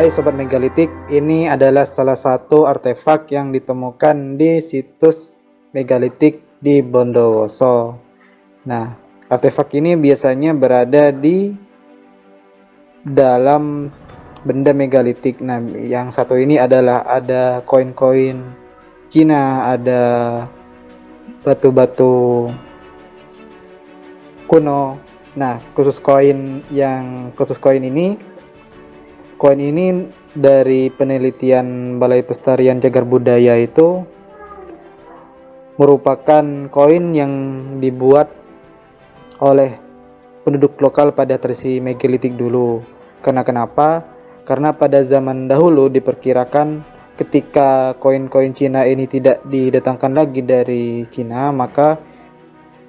Hai Sobat Megalitik, ini adalah salah satu artefak yang ditemukan di situs megalitik di Bondowoso. Nah, artefak ini biasanya berada di dalam benda megalitik. Nah, yang satu ini adalah ada koin-koin Cina, ada batu-batu kuno. Nah, khusus koin ini dari penelitian Balai Pelestarian Cagar Budaya itu merupakan koin yang dibuat oleh penduduk lokal pada tradisi megalitik dulu. Kenapa? Karena pada zaman dahulu diperkirakan ketika koin-koin Cina ini tidak didatangkan lagi dari Cina, maka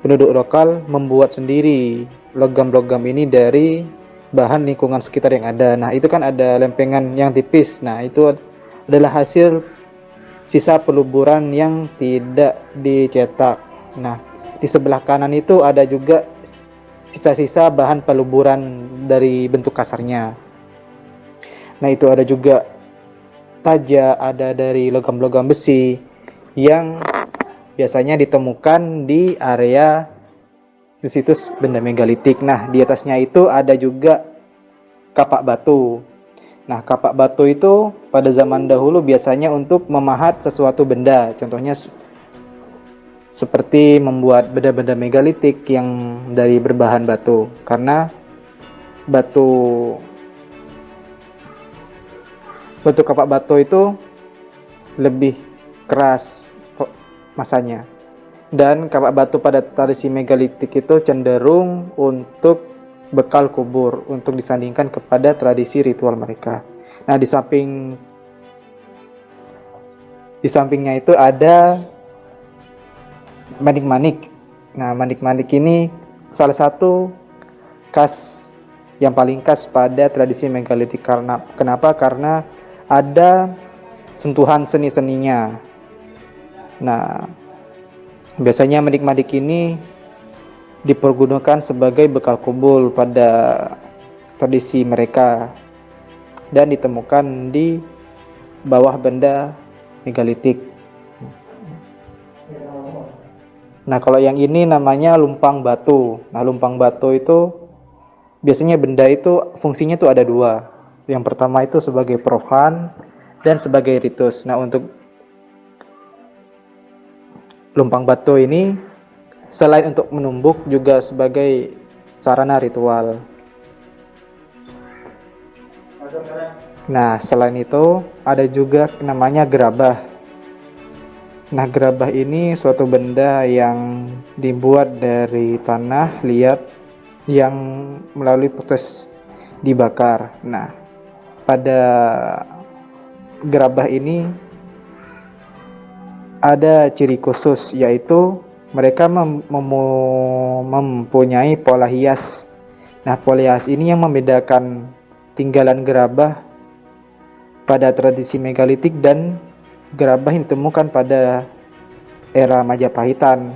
penduduk lokal membuat sendiri logam-logam ini dari bahan lingkungan sekitar yang ada. Nah, itu kan ada lempengan yang tipis. Nah, itu adalah hasil sisa peluburan yang tidak dicetak. Nah, di sebelah kanan itu ada juga sisa-sisa bahan peluburan dari bentuk kasarnya. Nah, itu ada juga taja, ada dari logam-logam besi yang biasanya ditemukan di area situs benda megalitik. Nah, di atasnya itu ada juga kapak batu. Nah, kapak batu itu pada zaman dahulu biasanya untuk memahat sesuatu benda. Contohnya seperti membuat benda-benda megalitik yang dari berbahan batu. Karena batu kapak batu itu lebih keras masanya. Dan kapak batu pada tradisi megalitik itu cenderung untuk bekal kubur, untuk disandingkan kepada tradisi ritual mereka. Nah, di sampingnya itu ada manik-manik. Nah, manik-manik ini salah satu yang paling khas pada tradisi megalitik. Kenapa? Karena ada sentuhan seni-seninya. Nah, biasanya manik-manik ini dipergunakan sebagai bekal kubur pada tradisi mereka dan ditemukan di bawah benda megalitik. Nah, kalau yang ini namanya lumpang batu. Nah, lumpang batu itu biasanya benda itu fungsinya itu ada dua. Yang pertama itu sebagai profan dan sebagai ritus. Nah, untuk lumpang batu ini selain untuk menumbuk juga sebagai sarana ritual. Nah, selain itu ada juga namanya gerabah. Nah, gerabah ini suatu benda yang dibuat dari tanah liat yang melalui proses dibakar. Nah, pada gerabah ini ada ciri khusus, yaitu mereka mempunyai pola hias. Nah, pola hias ini yang membedakan tinggalan gerabah pada tradisi megalitik dan gerabah yang ditemukan pada era Majapahitan.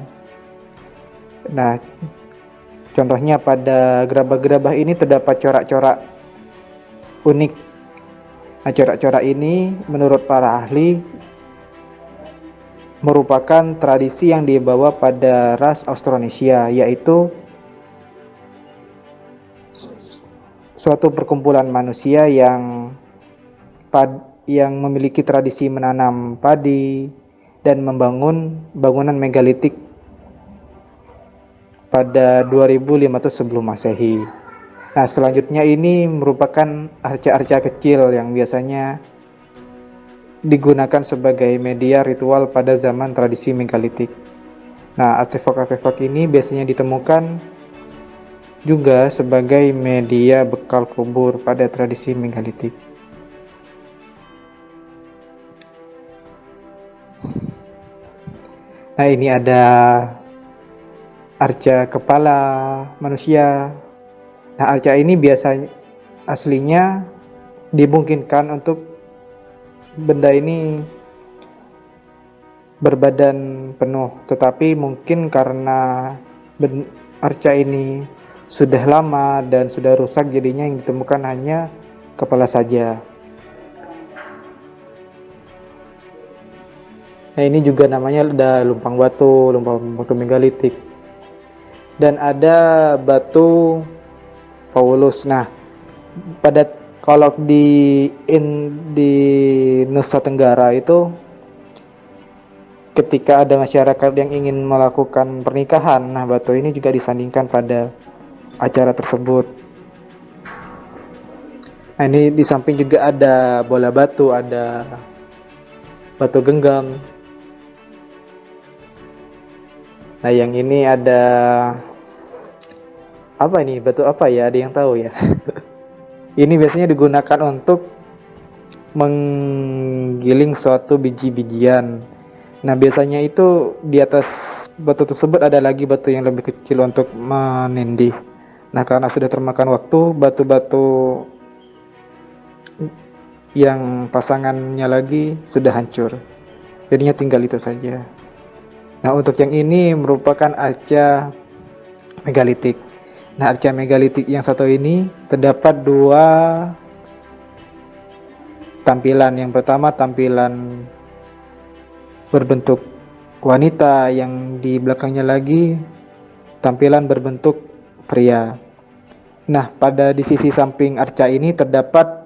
Nah, contohnya pada gerabah-gerabah ini terdapat corak-corak unik. Nah, corak-corak ini menurut para ahli merupakan tradisi yang dibawa pada ras Austronesia, yaitu suatu perkumpulan manusia yang memiliki tradisi menanam padi dan membangun bangunan megalitik pada 2500 sebelum Masehi. Nah, selanjutnya ini merupakan arca-arca kecil yang biasanya digunakan sebagai media ritual pada zaman tradisi megalitik. Nah, artefak-artefak ini biasanya ditemukan juga sebagai media bekal kubur pada tradisi megalitik. Nah, ini ada arca kepala manusia. Nah, arca ini biasanya aslinya dimungkinkan untuk benda ini berbadan penuh, tetapi mungkin karena arca ini sudah lama dan sudah rusak, jadinya yang ditemukan hanya kepala saja. Nah, ini juga namanya ada lumpang batu megalitik. Dan ada batu Paulus. Nah, pada kalau di Nusa Tenggara itu ketika ada masyarakat yang ingin melakukan pernikahan, nah batu ini juga disandingkan pada acara tersebut. Nah, ini di samping juga ada bola batu, ada batu genggam. Nah, yang ini ada apa ini? Batu apa ya? Ada yang tahu ya? Ini biasanya digunakan untuk menggiling suatu biji-bijian. Nah, biasanya itu di atas batu tersebut ada lagi batu yang lebih kecil untuk menindih. Nah, karena sudah termakan waktu, batu-batu yang pasangannya lagi sudah hancur. Jadinya tinggal itu saja. Nah, untuk yang ini merupakan arca megalitik. Nah, arca megalitik yang satu ini terdapat dua tampilan. Yang pertama tampilan berbentuk wanita, yang di belakangnya lagi tampilan berbentuk pria. Nah, di sisi samping arca ini terdapat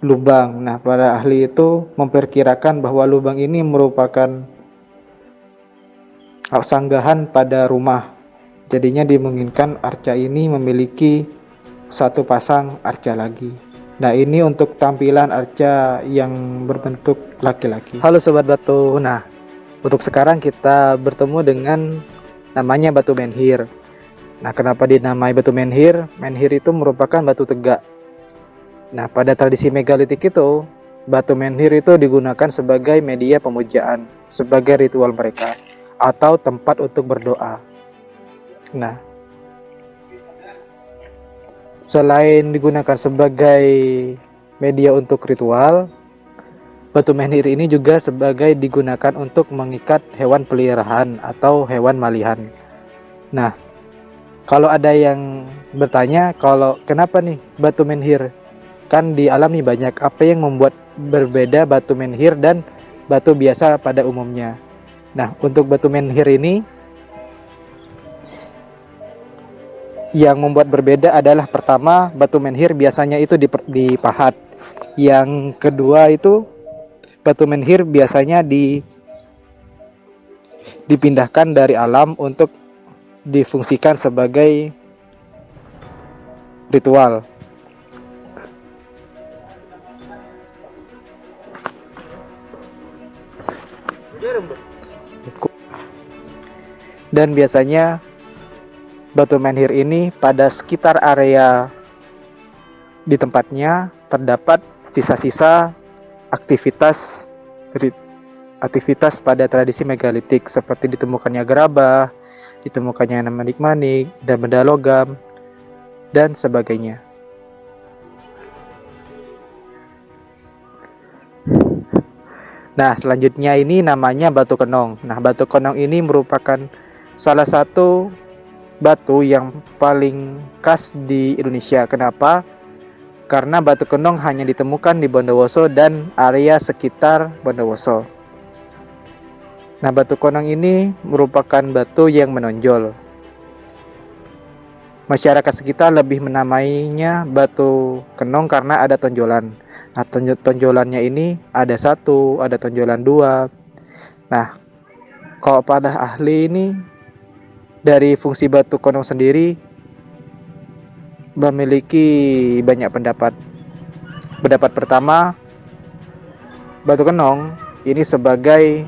lubang. Nah, para ahli itu memperkirakan bahwa lubang ini merupakan sanggahan pada rumah. Jadinya dimungkinkan arca ini memiliki satu pasang arca lagi. Nah, ini untuk tampilan arca yang berbentuk laki-laki. Halo Sobat Batu. Nah, untuk sekarang kita bertemu dengan namanya batu menhir. Nah, kenapa dinamai batu menhir? Menhir itu merupakan batu tegak. Nah, pada tradisi megalitik itu, batu menhir itu digunakan sebagai media pemujaan, sebagai ritual mereka, atau tempat untuk berdoa. Nah, selain digunakan sebagai media untuk ritual, batu menhir ini juga sebagai digunakan untuk mengikat hewan peliharaan atau hewan malihan. Nah, kalau ada yang bertanya, kalau kenapa nih batu menhir? Kan di alam nih banyak, apa yang membuat berbeda batu menhir dan batu biasa pada umumnya? Nah, untuk batu menhir ini yang membuat berbeda adalah pertama, batu menhir biasanya itu dipahat. Yang kedua itu batu menhir biasanya dipindahkan dari alam untuk difungsikan sebagai ritual. Dan biasanya batu menhir ini pada sekitar area di tempatnya terdapat sisa-sisa aktivitas pada tradisi megalitik, seperti ditemukannya gerabah, ditemukannya manik-manik dan benda logam dan sebagainya. Nah, selanjutnya ini namanya batu kenong. Nah, batu kenong ini merupakan salah satu batu yang paling khas di Indonesia. Kenapa? Karena batu kenong hanya ditemukan di Bondowoso dan area sekitar Bondowoso. Nah, batu kenong ini merupakan batu yang menonjol. Masyarakat sekitar lebih menamainya batu kenong karena ada tonjolan. Nah, tonjolannya ini ada satu, ada tonjolan dua. Nah, kalau pada ahli ini, dari fungsi batu kenong sendiri memiliki banyak pendapat. Pendapat pertama, batu kenong ini sebagai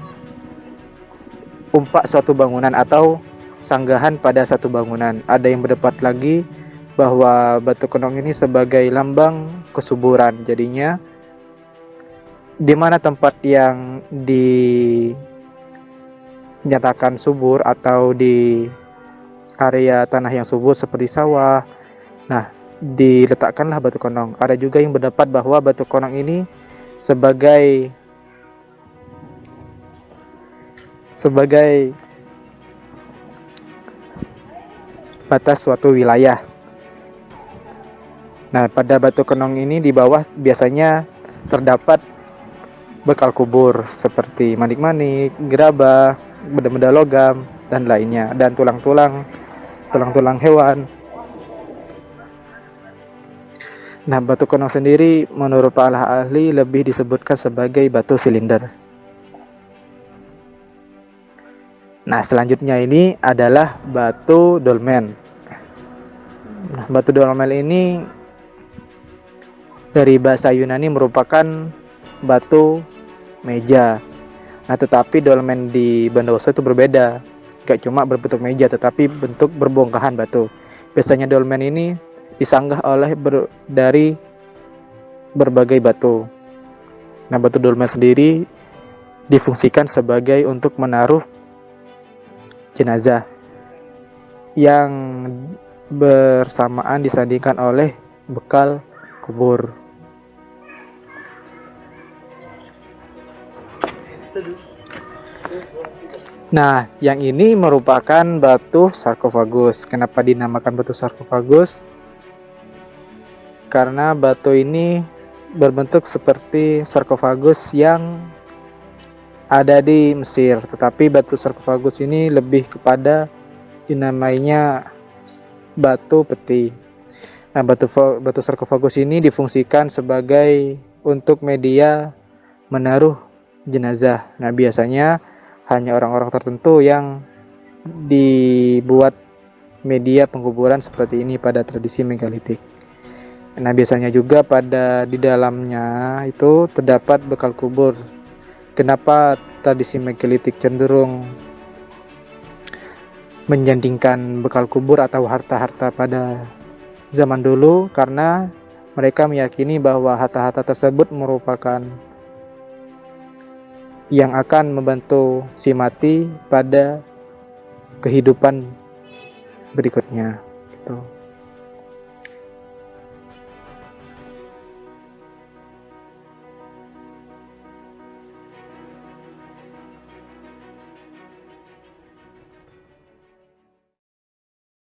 umpak suatu bangunan atau sanggahan pada satu bangunan. Ada yang berpendapat lagi bahwa batu kenong ini sebagai lambang kesuburan. Jadinya di mana tempat yang dinyatakan subur atau di area tanah yang subur seperti sawah, nah diletakkanlah batu kenong. Ada juga yang berpendapat bahwa batu kenong ini sebagai batas suatu wilayah. Nah, pada batu kenong ini di bawah biasanya terdapat bekal kubur seperti manik-manik, gerabah, benda-benda logam dan lainnya, dan tulang-tulang hewan. Nah, batu konong sendiri menurut para ahli lebih disebutkan sebagai batu silinder. Nah, selanjutnya ini adalah batu dolmen. Nah, batu dolmen ini dari bahasa Yunani merupakan batu meja. Nah, tetapi dolmen di Bondowoso itu berbeda. Gak cuma berbentuk meja, tetapi bentuk berbongkahan batu. Biasanya dolmen ini disanggah dari berbagai batu. Nah, batu dolmen sendiri difungsikan sebagai untuk menaruh jenazah yang bersamaan disandingkan oleh bekal kubur. Nah, yang ini merupakan batu sarkofagus. Kenapa dinamakan batu sarkofagus? Karena batu ini berbentuk seperti sarkofagus yang ada di Mesir, tetapi batu sarkofagus ini lebih kepada dinamainya batu peti. Nah, batu sarkofagus ini difungsikan sebagai untuk media menaruh jenazah. Nah, biasanya hanya orang-orang tertentu yang dibuat media penguburan seperti ini pada tradisi megalitik. Nah, biasanya juga di dalamnya itu terdapat bekal kubur. Kenapa tradisi megalitik cenderung menjandingkan bekal kubur atau harta-harta pada zaman dulu? Karena mereka meyakini bahwa harta-harta tersebut merupakan yang akan membantu si mati pada kehidupan berikutnya. Gitu.